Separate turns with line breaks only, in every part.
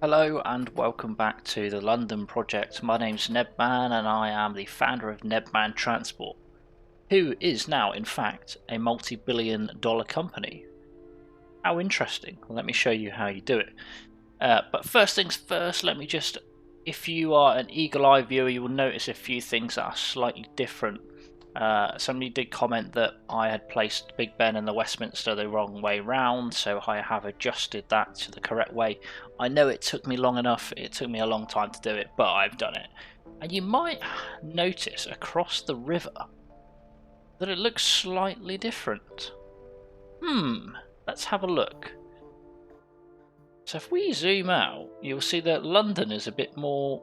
Hello and welcome back to the London project. My name's Nebman and I am the founder of Nebman Transport, who is now in fact a multi-billion dollar company. How interesting. Well, let me show you how you do it. But first things first, if you are an eagle-eye viewer, you will notice a few things that are slightly different. Somebody did comment that I had placed Big Ben and the Westminster the wrong way round, so I have adjusted that to the correct way. I know it took me long enough, it took me a long time to do it, but I've done it. And you might notice across the river that it looks slightly different. Let's have a look. So if we zoom out, you'll see that London is a bit more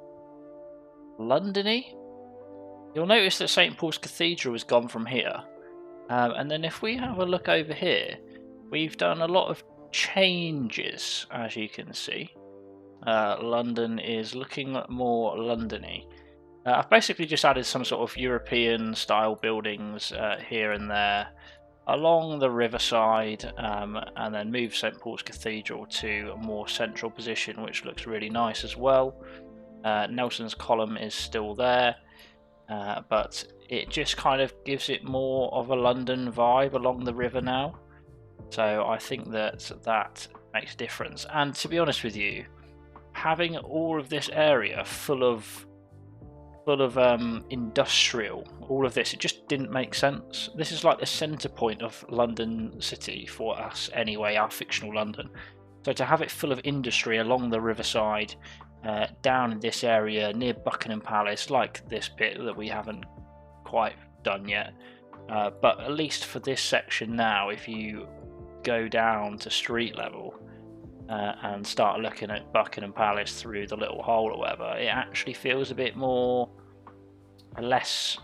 Londony. You'll notice that St Paul's Cathedral has gone from here. And then if we have a look over here, we've done a lot of changes, as you can see. London is looking more Londony. I've basically just added some sort of European style buildings here and there along the riverside, and then moved St Paul's Cathedral to a more central position, which looks really nice as well. Nelson's Column is still there. But it just kind of gives it more of a London vibe along the river now. So I think that makes a difference. And to be honest with you, having all of this area full of industrial, all of this, it just didn't make sense. This is like the centre point of London City for us anyway, our fictional London. So to have it full of industry along the riverside, down in this area near Buckingham Palace, like this bit that we haven't quite done yet, but at least for this section now, if you go down to street level and start looking at Buckingham Palace through the little hole or whatever, it actually feels a bit less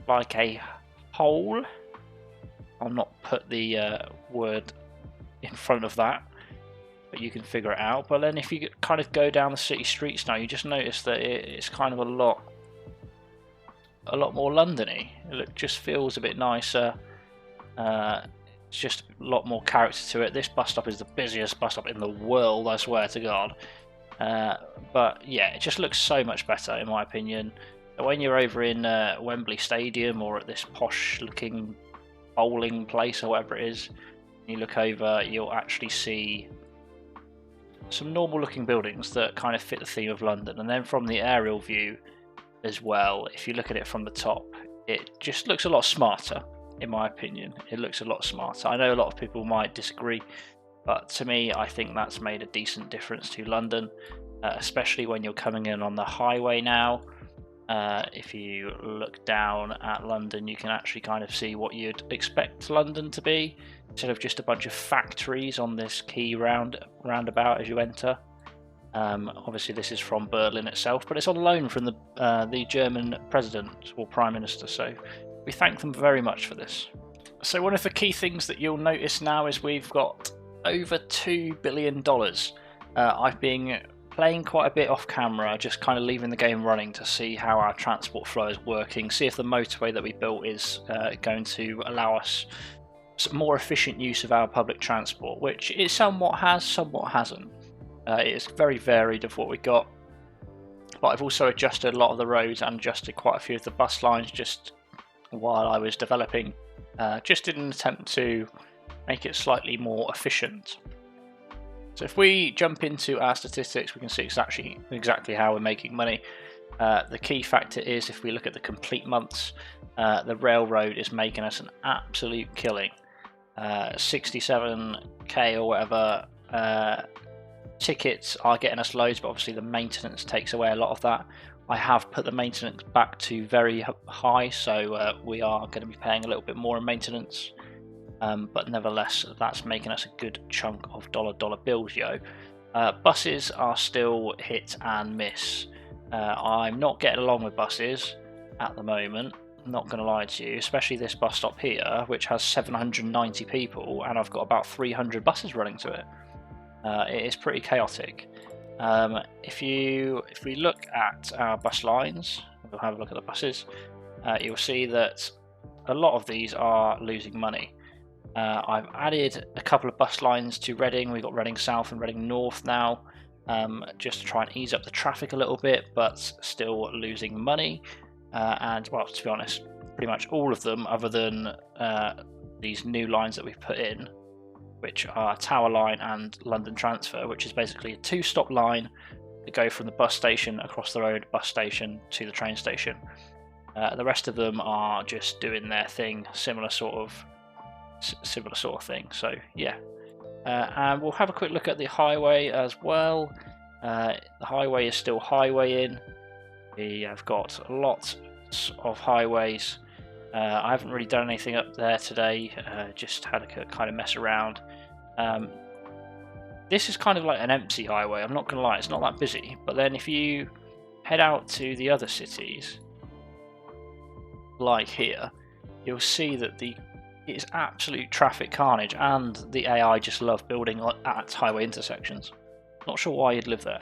like a hole. I'll not put the word in front of that, but you can figure it out. But then if you kind of go down the city streets now, you just notice that it's kind of a lot more Londony. It just feels a bit nicer. It's just a lot more character to it. This bus stop is the busiest bus stop in the world, I swear to God. But yeah, it just looks so much better in my opinion. When you're over in Wembley Stadium or at this posh looking bowling place or whatever it is, you look over, you'll actually see some normal looking buildings that kind of fit the theme of London. And then from the aerial view as well, if you look at it from the top, it just looks a lot smarter in my opinion. It looks a lot smarter. I know a lot of people might disagree, but to me I think that's made a decent difference to London, especially when you're coming in on the highway now. If you look down at London, you can actually kind of see what you'd expect London to be, instead of just a bunch of factories on this key roundabout as you enter. Obviously this is from Berlin itself, but it's on loan from the German president or prime minister, so we thank them very much for this. So one of the key things that you'll notice now is we've got over $2 billion. I've been playing quite a bit off camera, just kind of leaving the game running to see how our transport flow is working, see if the motorway that we built is going to allow us some more efficient use of our public transport, which it somewhat has, somewhat hasn't. It's very varied of what we got, but I've also adjusted a lot of the roads and adjusted quite a few of the bus lines just while I was developing, just in an attempt to make it slightly more efficient. So if we jump into our statistics, we can see exactly how we're making money. The key factor is if we look at the complete months, the railroad is making us an absolute killing. 67k or whatever. Tickets are getting us loads, but obviously the maintenance takes away a lot of that. I have put the maintenance back to very high, so we are going to be paying a little bit more in maintenance. But nevertheless, that's making us a good chunk of dollar bills, yo. Buses are still hit and miss. I'm not getting along with buses at the moment, not going to lie to you, especially this bus stop here, which has 790 people, and I've got about 300 buses running to it. It is pretty chaotic. If we look at our bus lines, we'll have a look at the buses, you'll see that a lot of these are losing money. I've added a couple of bus lines to Reading. We've got Reading South and Reading North now. just to try and ease up the traffic a little bit, but still losing money. And well, to be honest, pretty much all of them, other than these new lines that we've put in, which are Tower Line and London Transfer, which is basically a 2-stop line that go from the bus station across the road, bus station to the train station. The rest of them are just doing their thing, similar sort of thing. So yeah, and we'll have a quick look at the highway as well. The highway is still highwaying. We have got lots of highways. I haven't really done anything up there today, just had a kind of mess around. This is kind of like an empty highway, I'm not going to lie, it's not that busy. But then if you head out to the other cities, like here, you'll see that it's absolute traffic carnage, and the AI just love building at highway intersections. Not sure why you'd live there.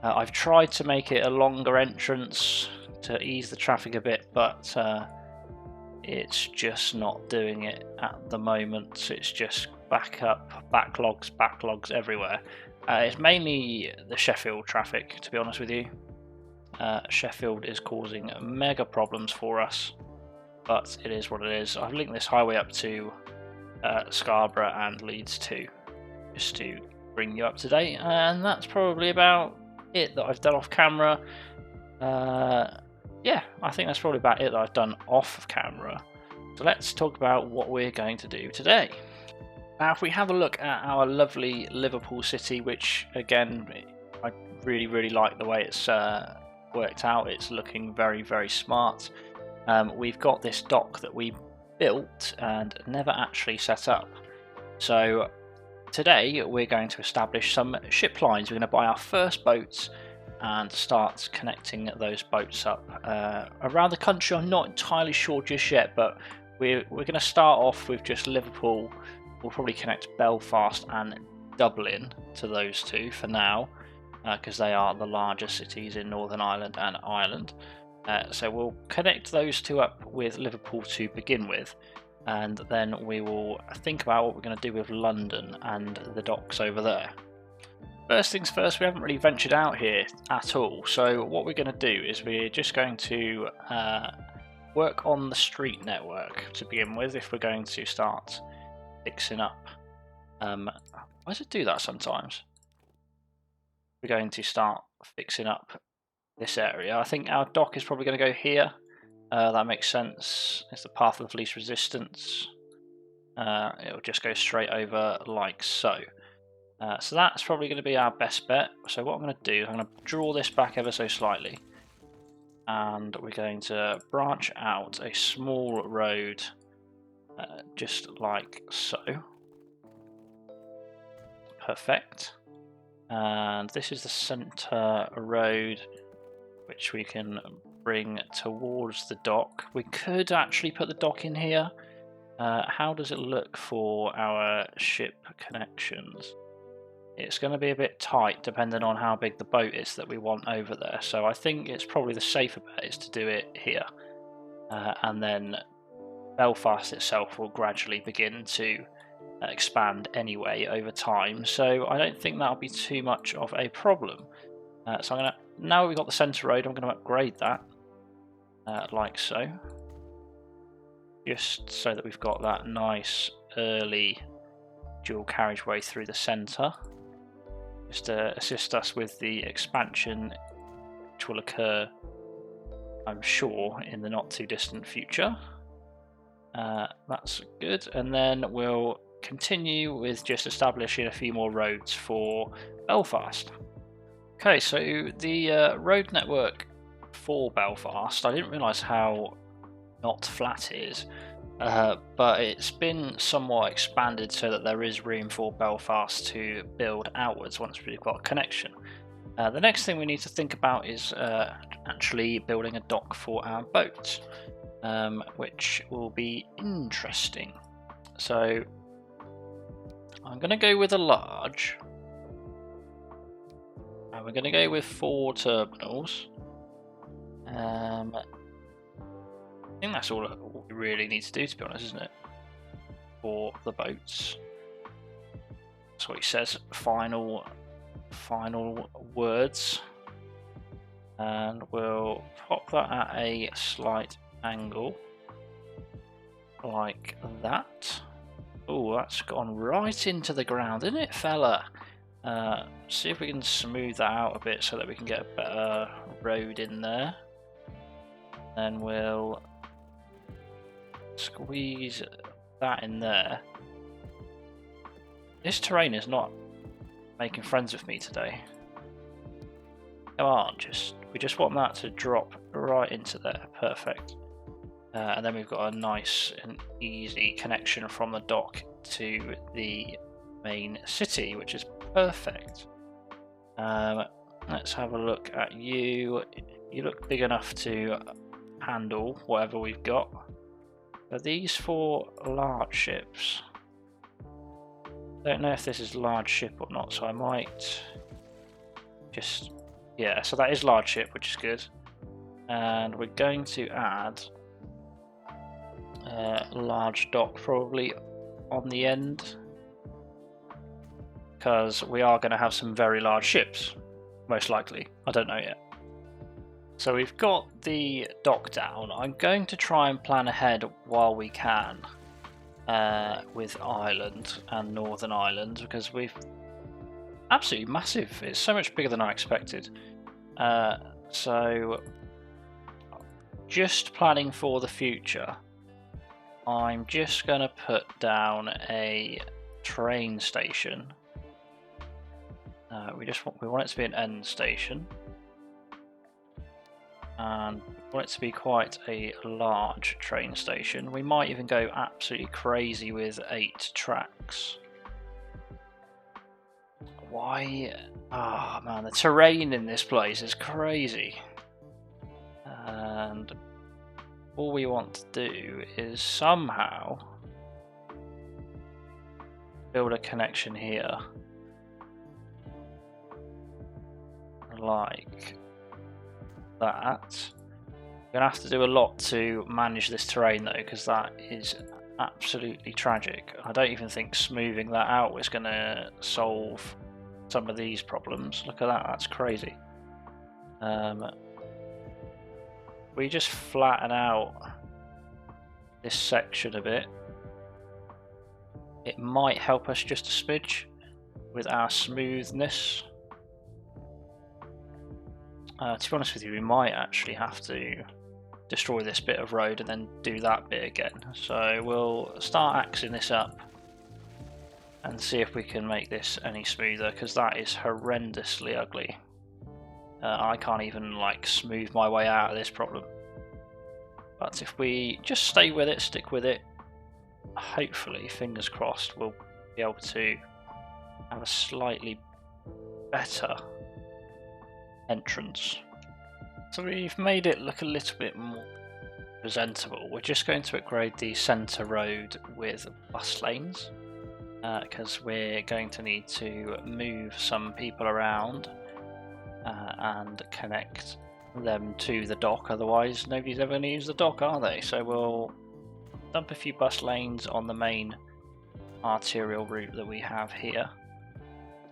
I've tried to make it a longer entrance to ease the traffic a bit, but it's just not doing it at the moment. It's just backlogs everywhere. It's mainly the Sheffield traffic, to be honest with you. Sheffield is causing mega problems for us, but it is what it is. I've linked this highway up to Scarborough and Leeds too, just to bring you up to date, and that's probably about it that I've done off camera. Yeah, I think that's probably about it that I've done off of camera. So let's talk about what we're going to do today. Now, if we have a look at our lovely Liverpool city, which again, I really like the way it's worked out. It's looking very smart. We've got this dock that we built and never actually set up. So today we're going to establish some ship lines. We're going to buy our first boats and start connecting those boats up around the country. I'm not entirely sure just yet, but we're going to start off with just Liverpool. We'll probably connect Belfast and Dublin to those two for now, because they are the largest cities in Northern Ireland and Ireland. So we'll connect those two up with Liverpool to begin with, and then we will think about what we're going to do with London and the docks over there. First things first, we haven't really ventured out here at all, so what we're going to do is we're just going to work on the street network to begin with, if we're going to start fixing up. Why does it do that sometimes? We're going to start fixing up this area. I think our dock is probably going to go here. That makes sense. It's the path of least resistance. It'll just go straight over like so. So that's probably going to be our best bet. So what I'm going to do is I'm going to draw this back ever so slightly, and we're going to branch out a small road just like so. Perfect. And this is the centre road, which we can bring towards the dock. We could actually put the dock in here. How does it look for our ship connections? It's going to be a bit tight depending on how big the boat is that we want over there. So I think it's probably the safer bet is to do it here. And then Belfast itself will gradually begin to expand anyway over time. So I don't think that'll be too much of a problem. So I'm going to, now we've got the centre road, I'm going to upgrade that like so. Just so that we've got that nice early dual carriageway through the centre. Just to assist us with the expansion, which will occur, I'm sure, in the not too distant future. That's good, and then we'll continue with just establishing a few more roads for Belfast. Okay, so the road network for Belfast, I didn't realise how not flat it is. But it's been somewhat expanded so that there is room for Belfast to build outwards once we've got a connection. The next thing we need to think about is actually building a dock for our boat, which will be interesting. So I'm going to go with a large, and we're going to go with 4 terminals. I think that's all we really need to do, to be honest, isn't it? For the boats. That's what he says. Final final words, and we'll pop that at a slight angle like that. Oh, that's gone right into the ground, isn't it, fella? See if we can smooth that out a bit so that we can get a better road in there. Then we'll squeeze that in there. This terrain is not making friends with me today. Come on, we just want that to drop right into there. Perfect. And then we've got a nice and easy connection from the dock to the main city, which is perfect. Let's have a look at you. You look big enough to handle whatever we've got. Are these for large ships? I don't know if this is large ship or not, so I might just... Yeah, so that is large ship, which is good. And we're going to add large dock probably on the end, because we are going to have some very large ships, most likely. I don't know yet. So we've got the dock down. I'm going to try and plan ahead while we can with Ireland and Northern Ireland, because we've absolutely massive. It's so much bigger than I expected. So just planning for the future, I'm just going to put down a train station. We want it to be an end station, and we want it to be quite a large train station. We might even go absolutely crazy with 8 tracks. Why? Oh man, the terrain in this place is crazy. And all we want to do is somehow build a connection here. Like that. We're going to have to do a lot to manage this terrain though, because that is absolutely tragic. I don't even think smoothing that out is going to solve some of these problems. Look at that, that's crazy. We just flatten out this section a bit. It might help us just a smidge with our smoothness. To be honest with you, we might actually have to destroy this bit of road and then do that bit again. So we'll start axing this up and see if we can make this any smoother, because that is horrendously ugly. I can't even like smooth my way out of this problem. But if we just stay with it, stick with it, hopefully, fingers crossed, we'll be able to have a slightly better entrance. So we've made it look a little bit more presentable. We're just going to upgrade the centre road with bus lanes, because we're going to need to move some people around and connect them to the dock, otherwise nobody's ever going to use the dock, are they? So we'll dump a few bus lanes on the main arterial route that we have here.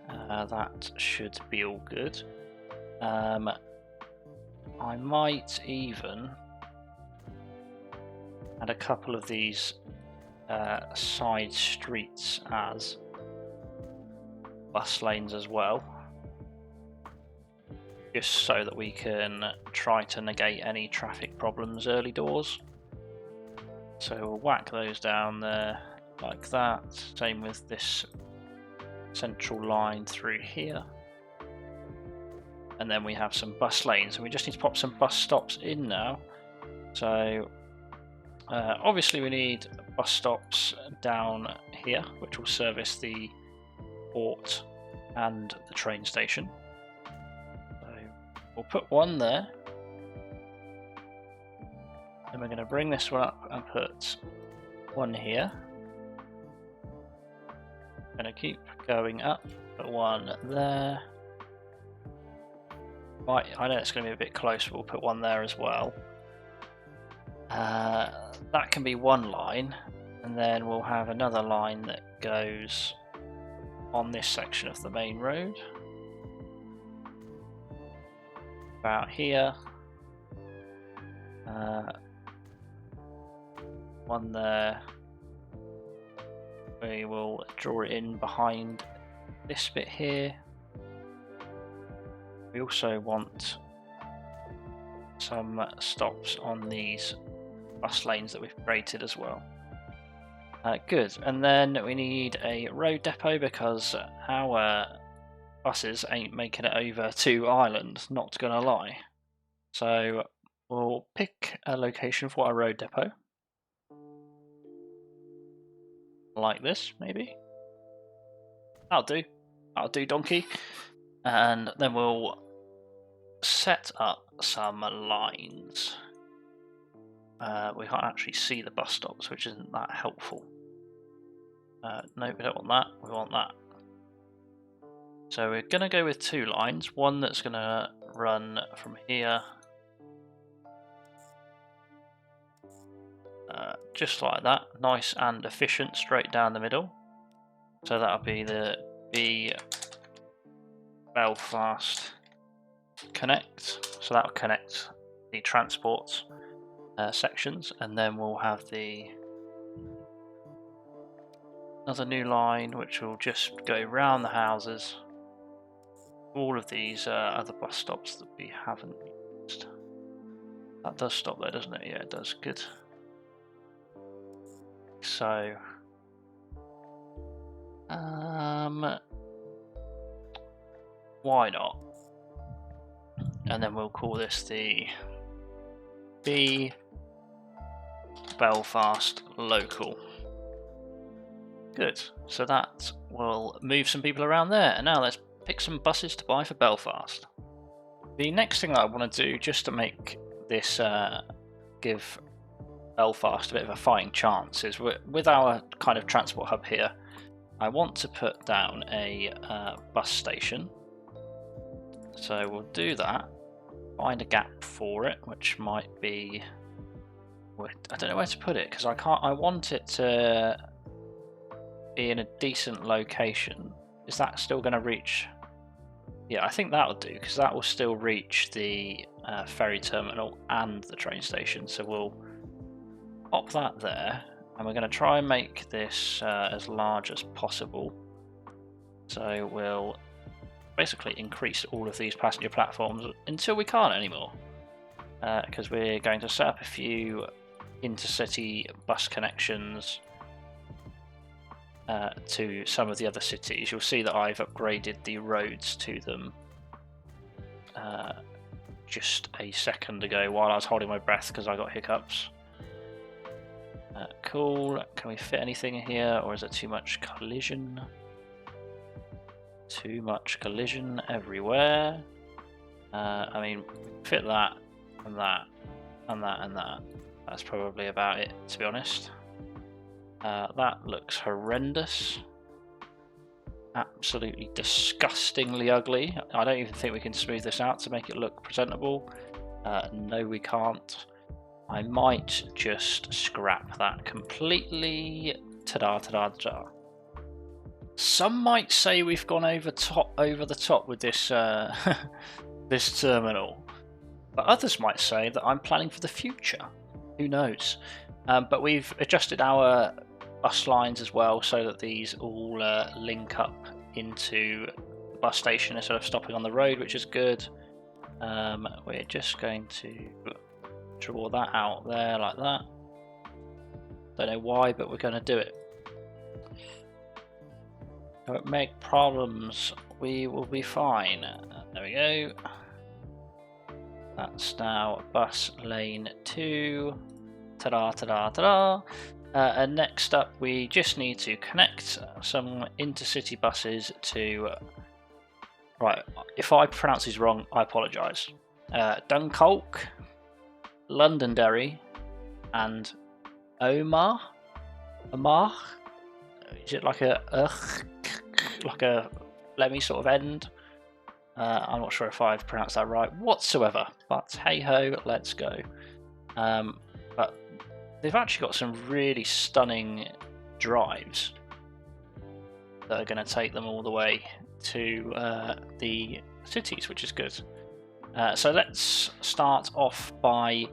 That should be all good. I might even add a couple of these side streets as bus lanes as well, just so that we can try to negate any traffic problems early doors. So we'll whack those down there like that. Same with this central line through here. And then we have some bus lanes, and we just need to pop some bus stops in now. So obviously we need bus stops down here, which will service the port and the train station. So we'll put one there. Then we're going to bring this one up and put one here. Going to keep going up, put one there. I know it's going to be a bit close, but we'll put one there as well. That can be one line, and then we'll have another line that goes on this section of the main road. about here. One there. We will draw it in behind this bit here. We also want some stops on these bus lanes that we've created as well. Good, and then we need a road depot because our buses ain't making it over to Ireland, not gonna lie. So we'll pick a location for our road depot. Like this, maybe. That'll do, donkey. And then we'll set up some lines. We can't actually see the bus stops, which isn't that helpful. No, we don't want that. We want that. So we're going to go with 2 lines. One that's going to run from here. Just like that. Nice and efficient, straight down the middle. So that'll be the Belfast connect. So that'll connect the transport sections, and then we'll have another new line which will just go round the houses. All of these other bus stops that we haven't used. That does stop there, doesn't it? Yeah, it does. Good. So, why not? And then we'll call this the Belfast Local. Good. So that will move some people around there. And now let's pick some buses to buy for Belfast. The next thing that I want to do, just to make this give Belfast a bit of a fighting chance, is with our kind of transport hub here, I want to put down a bus station. So we'll do that. Find a gap for it, which might be, I don't know where to put it because I want it to be in a decent location. Is that still going to reach? Yeah, I think that'll do because that will still reach the ferry terminal and the train station. So we'll pop that there, and we're going to try and make this as large as possible. So we'll basically increase all of these passenger platforms until we can't anymore, because we're going to set up a few intercity bus connections to some of the other cities. You'll see that I've upgraded the roads to them just a second ago while I was holding my breath because I got hiccups. Cool. Can we fit anything in here, or is it too much collision? Too much collision everywhere. I mean, fit that and that and that and that. That's probably about it, to be honest. That looks horrendous. Absolutely disgustingly ugly. I don't even think we can smooth this out to make it look presentable. No, we can't. I might just scrap that completely. Ta-da, ta-da, ta-da. Some might say we've gone over the top with this this terminal, but others might say that I'm planning for the future. Who knows? But we've adjusted our bus lines as well so that these all link up into the bus station instead of stopping on the road, which is good. We're just going to draw that out there like that. Don't know why, but we're going to do it. Don't make problems, we will be fine. There we go. That's now bus lane 2. Ta-da, ta-da, ta-da. And next up, we just need to connect some intercity buses to... Right, if I pronounce these wrong, I apologise. Dunkirk, Londonderry, and Omagh? Is it like a lemmy sort of end? I'm not sure if I've pronounced that right whatsoever, but hey ho, let's go. But they've actually got some really stunning drives that are going to take them all the way to the cities, which is good. So let's start off by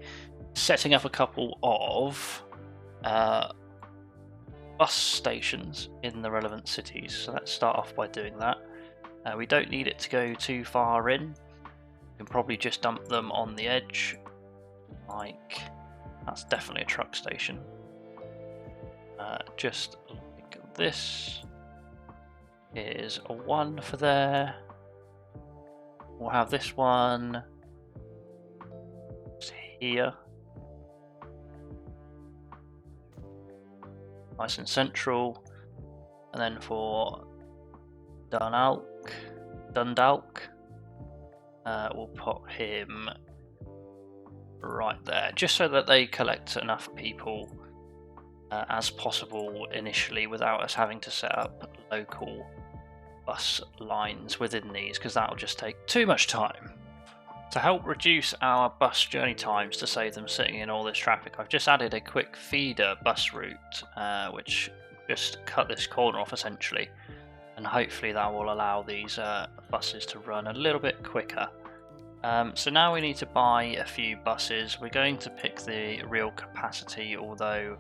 setting up a couple of bus stations in the relevant cities. So let's start off by doing that. We don't need it to go too far in. We can probably just dump them on the edge. Like, that's definitely a truck station. Just like this. Here's a 1 for there. We'll have this one here. Nice and central. And then for Dundalk, we'll put him right there, just so that they collect enough people as possible initially without us having to set up local bus lines within these, because that'll just take too much time. To help reduce our bus journey times to save them sitting in all this traffic, I've just added a quick feeder bus route which just cut this corner off essentially, and hopefully that will allow these buses to run a little bit quicker. So now we need to buy a few buses. We're going to pick the real capacity, although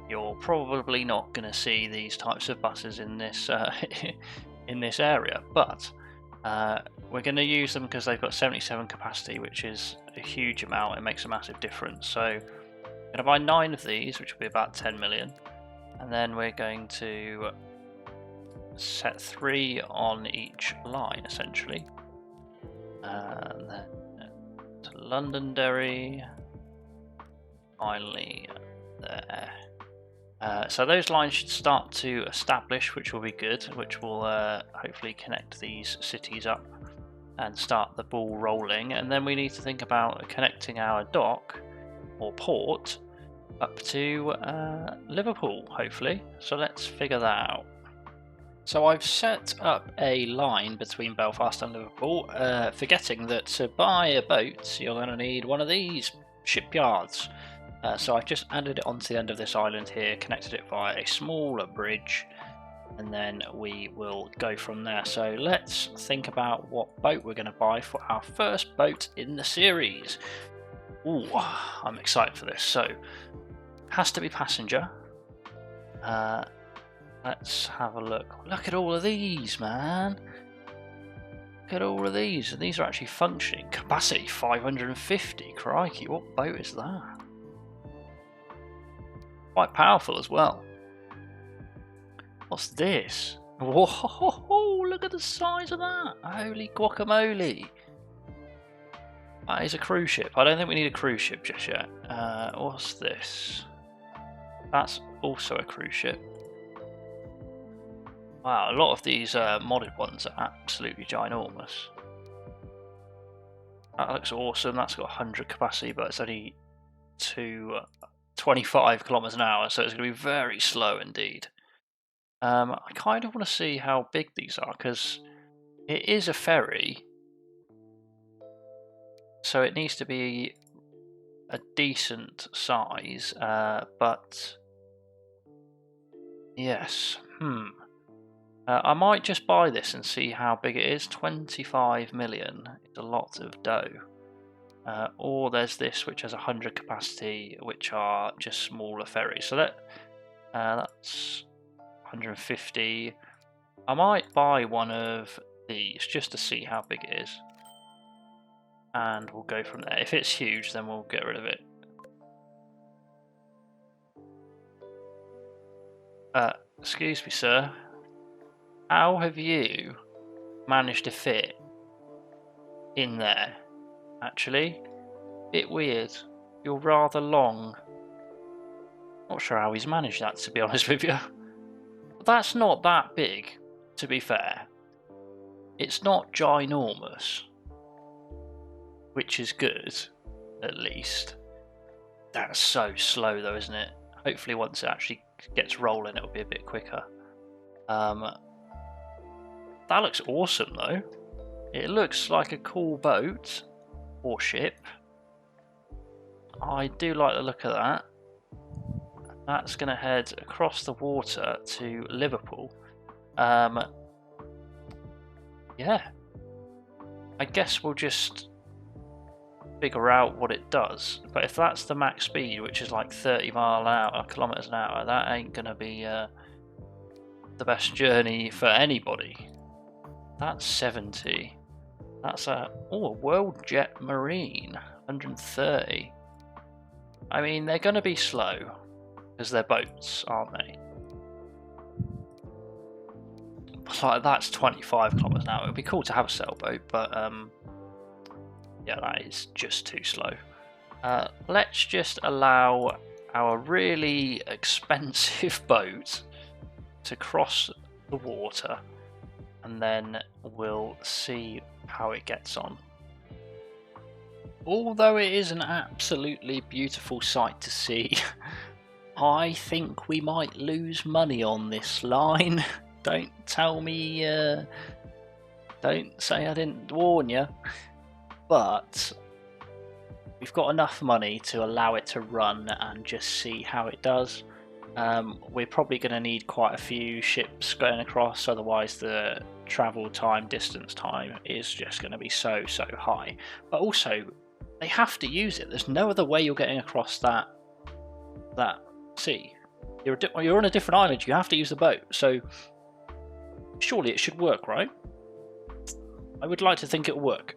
you're probably not going to see these types of buses in this in this area, but we're going to use them because they've got 77 capacity, which is a huge amount. It makes a massive difference. So I'm going to buy 9 of these, which will be about 10 million, and then we're going to set 3 on each line essentially, and then to Londonderry, finally there. So those lines should start to establish, which will be good, which will hopefully connect these cities up and start the ball rolling. And then we need to think about connecting our dock or port up to Liverpool, hopefully. So let's figure that out. So I've set up a line between Belfast and Liverpool, forgetting that to buy a boat you're going to need one of these shipyards. So I've just added it onto the end of this island here, connected it via a smaller bridge, and then we will go from there. So let's think about what boat we're going to buy for our first boat in the series. Ooh, I'm excited for this. So, has to be passenger. Let's have a look. Look at all of these, man. Look at all of these. And these are actually functioning. Capacity 550. Crikey, what boat is that? Quite powerful as well. What's this? Whoa, look at the size of that. Holy guacamole. That is a cruise ship. I don't think we need a cruise ship just yet. What's this? That's also a cruise ship. Wow, a lot of these modded ones are absolutely ginormous. That looks awesome. That's got 100 capacity, but it's only 25 kilometers an hour, so it's going to be very slow indeed. I kind of want to see how big these are, because it is a ferry, so it needs to be a decent size, but yes, I might just buy this and see how big it is. 25 million is a lot of dough. Or there's this which has 100 capacity, which are just smaller ferries. So that's 150. I might buy one of these just to see how big it is, and we'll go from there. If it's huge, then we'll get rid of it. Excuse me, sir. How have you managed to fit in there? Actually, bit weird. You're rather long. Not sure how he's managed that, to be honest with you. But that's not that big, to be fair. It's not ginormous, which is good, at least. That's so slow though, isn't it? Hopefully once it actually gets rolling, it'll be a bit quicker. That looks awesome though. It looks like a cool boat or ship. I do like the look of that. That's going to head across the water to Liverpool. Yeah. I guess we'll just figure out what it does. But if that's the max speed, which is like 30 kilometers an hour, that ain't gonna be the best journey for anybody. That's 70. That's a World Jet Marine 130. I mean, they're gonna be slow because they're boats, aren't they? Like, that's 25 kilometers an hour. It would be cool to have a sailboat, but yeah, that is just too slow. Let's just allow our really expensive boat to cross the water, and then we'll see how it gets on. Although it is an absolutely beautiful sight to see, I think we might lose money on this line. Don't tell me, don't say I didn't warn you, but we've got enough money to allow it to run and just see how it does. We're probably going to need quite a few ships going across, otherwise the travel time, distance time is just going to be so high. But also, they have to use it. There's no other way you're getting across that sea. You're on a different island, you have to use the boat, so surely it should work, right? I would like to think it'll work.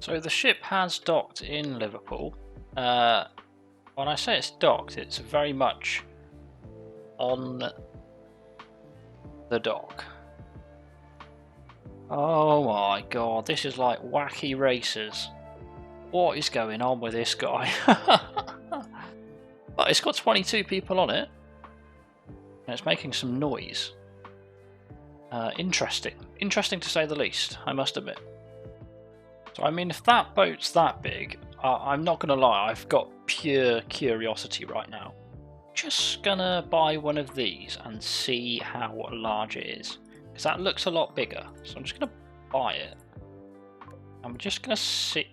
So the ship has docked in Liverpool. When I say it's docked, it's very much on the dock. Oh my god, this is like wacky races. What is going on with this guy? But it's got 22 people on it, and it's making some noise. Interesting to say the least, I must admit. So I mean, if that boat's that big, I'm not gonna lie, I've got pure curiosity right now. Just gonna buy one of these and see how large it is, because that looks a lot bigger. So I'm just gonna buy it. I'm just gonna see.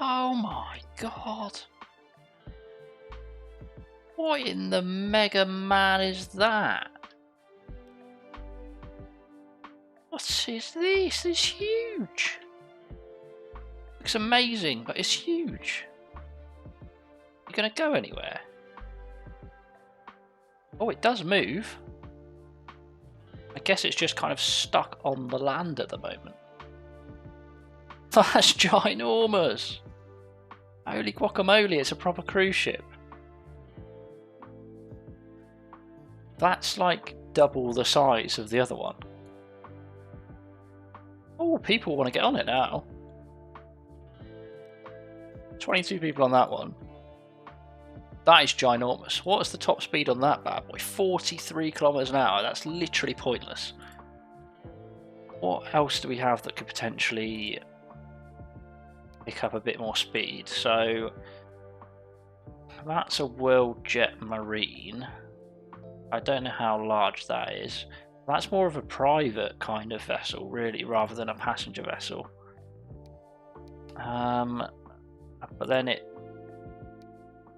Oh my god! What in the Mega Man is that? What is this? It's huge. Looks amazing, but it's huge. You gonna go anywhere? Oh, it does move. I guess it's just kind of stuck on the land at the moment. That's ginormous. Holy guacamole, it's a proper cruise ship. That's like double the size of the other one. Oh, people want to get on it now. 22 people on that one. That is ginormous. What is the top speed on that bad boy? 43 kilometers an hour. That's literally pointless. What else do we have that could potentially pick up a bit more speed? So that's a World Jet Marine. I don't know how large that is. That's more of a private kind of vessel, really, rather than a passenger vessel. But then it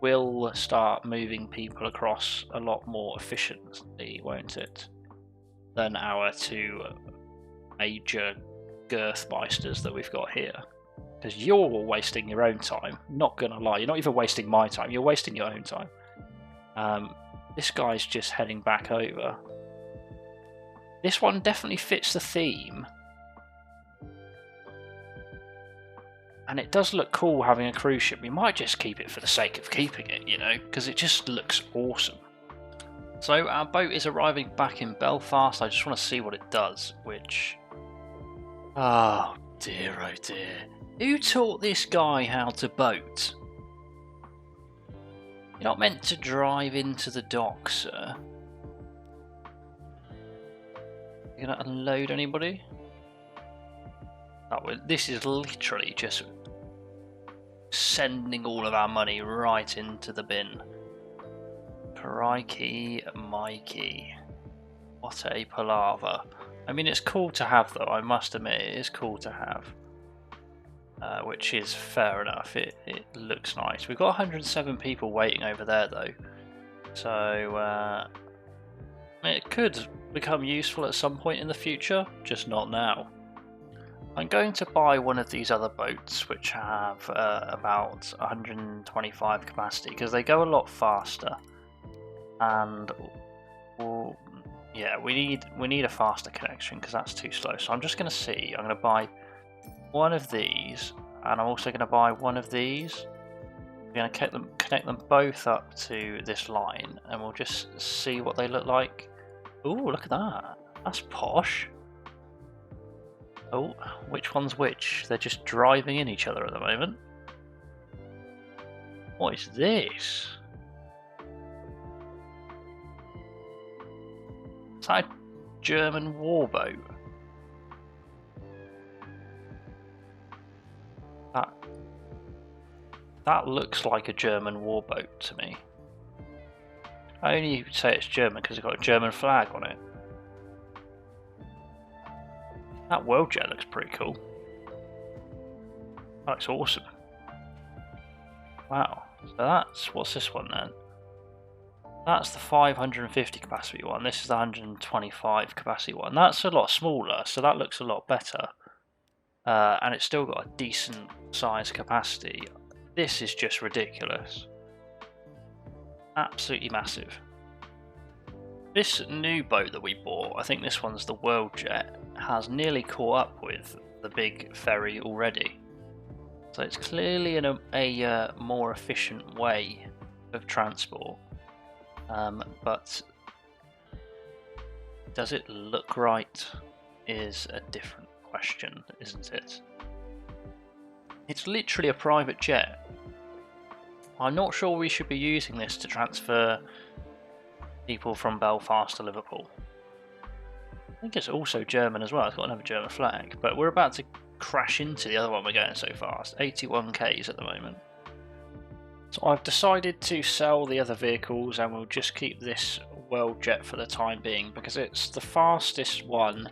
will start moving people across a lot more efficiently, won't it, than our two major Girthmeisters that we've got here. Because you're wasting your own time, not gonna lie, you're not even wasting my time, you're wasting your own time. This guy's just heading back over. This one definitely fits the theme. And it does look cool having a cruise ship. We might just keep it for the sake of keeping it, you know, because it just looks awesome. So our boat is arriving back in Belfast. I just want to see what it does, which... oh dear, oh dear. Who taught this guy how to boat? You're not meant to drive into the dock, sir. You gonna unload anybody? Oh, this is literally just sending all of our money right into the bin. Crikey, Mikey. What a palaver. I mean, it's cool to have, though, I must admit, it is cool to have. Which is fair enough, it looks nice. We've got 107 people waiting over there, though. So, it could become useful at some point in the future, just not now. I'm going to buy one of these other boats which have about 125 capacity because they go a lot faster, and well, yeah, we need a faster connection because that's too slow. So I'm just going to see. I'm going to buy one of these, and I'm also going to buy one of these. We're going to connect them both up to this line, and we'll just see what they look like. Ooh, look at that. That's posh. Oh, which one's which? They're just driving in each other at the moment. What is this? Is that a German warboat? That looks like a German warboat to me. I only say it's German because it's got a German flag on it. That world jet looks pretty cool. That looks awesome. Wow. So that's, what's this one then? That's the 550 capacity one. This is the 125 capacity one. That's a lot smaller, so that looks a lot better. And it's still got a decent size capacity. This is just ridiculous. Absolutely massive. This new boat that we bought, I think this one's the World Jet, has nearly caught up with the big ferry already. So it's clearly in a more efficient way of transport. But does it look right is a different question, isn't it? It's literally a private jet. I'm not sure we should be using this to transfer people from Belfast to Liverpool. I think it's also German as well. It's got another German flag, but we're about to crash into the other one. We're going so fast. 81 k's at the moment. So I've decided to sell the other vehicles and we'll just keep this World Jet for the time being because it's the fastest one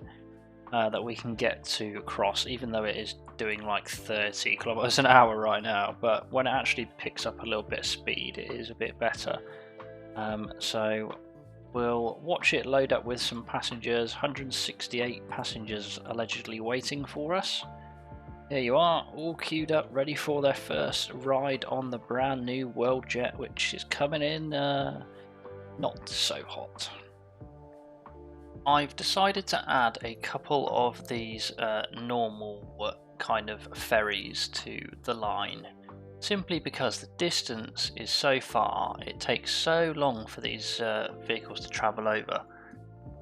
that we can get to cross, even though it is doing like 30 kilometers an hour right now. But when it actually picks up a little bit of speed, it is a bit better. So we'll watch it load up with some passengers. 168 passengers allegedly waiting for us. Here you are, all queued up, ready for their first ride on the brand new World Jet, which is coming in not so hot. I've decided to add a couple of these normal kind of ferries to the line, simply because the distance is so far, it takes so long for these vehicles to travel over.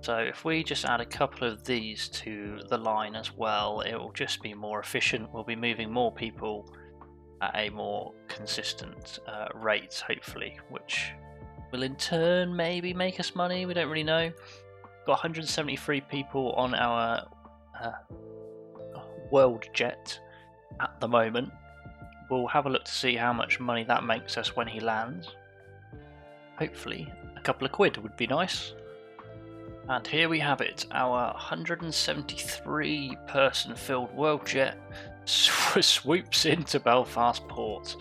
So if we just add a couple of these to the line as well, it will just be more efficient. We'll be moving more people at a more consistent rate, hopefully, which will in turn maybe make us money. We don't really know. Got 173 people on our World Jet at the moment. We'll have a look to see how much money that makes us when he lands. Hopefully a couple of quid would be nice. And here we have it, our 173 person filled World Jet swoops into Belfast Port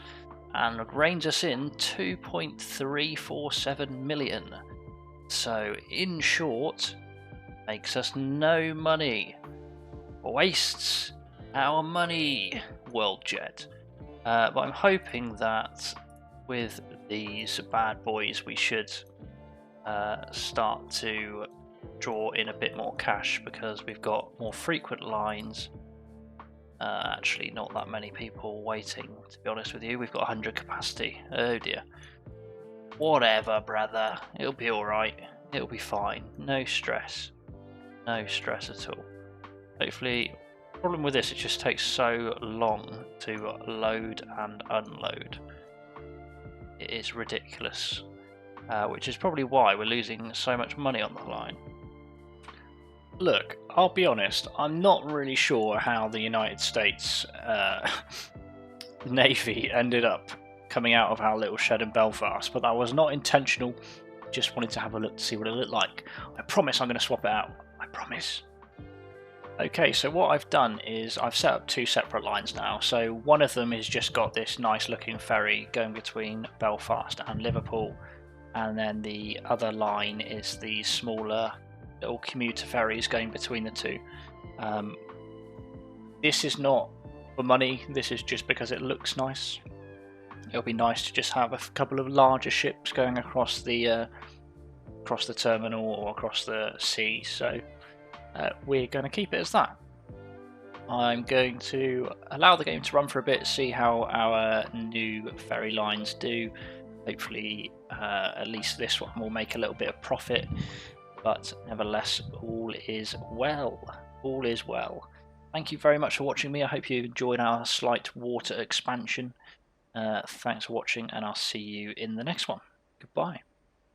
and reins us in 2.347 million. So in short, makes us no money. Wastes our money, World Jet. But I'm hoping that with these bad boys we should start to draw in a bit more cash because we've got more frequent lines. Actually not that many people waiting, to be honest with you. We've got 100 capacity. Oh dear. Whatever, brother, it'll be alright, it'll be fine, no stress at all. Hopefully, the problem with this, it just takes so long to load and unload. It is ridiculous, which is probably why we're losing so much money on the line. Look, I'll be honest, I'm not really sure how the United States Navy ended up coming out of our little shed in Belfast, but that was not intentional. Just wanted to have a look to see what it looked like. I promise I'm going to swap it out. I promise. Okay, so what I've done is I've set up two separate lines now. So one of them has just got this nice looking ferry going between Belfast and Liverpool, and then the other line is the smaller little commuter ferries going between the two. this is not for money, this is just because it looks nice. It'll be nice to just have a couple of larger ships going across the terminal or across the sea, so we're going to keep it as that. I'm going to allow the game to run for a bit, see how our new ferry lines do. Hopefully at least this one will make a little bit of profit, but nevertheless all is well. All is well. Thank you very much for watching me. I hope you enjoyed our slight water expansion. Thanks for watching, and I'll see you in the next one. Goodbye.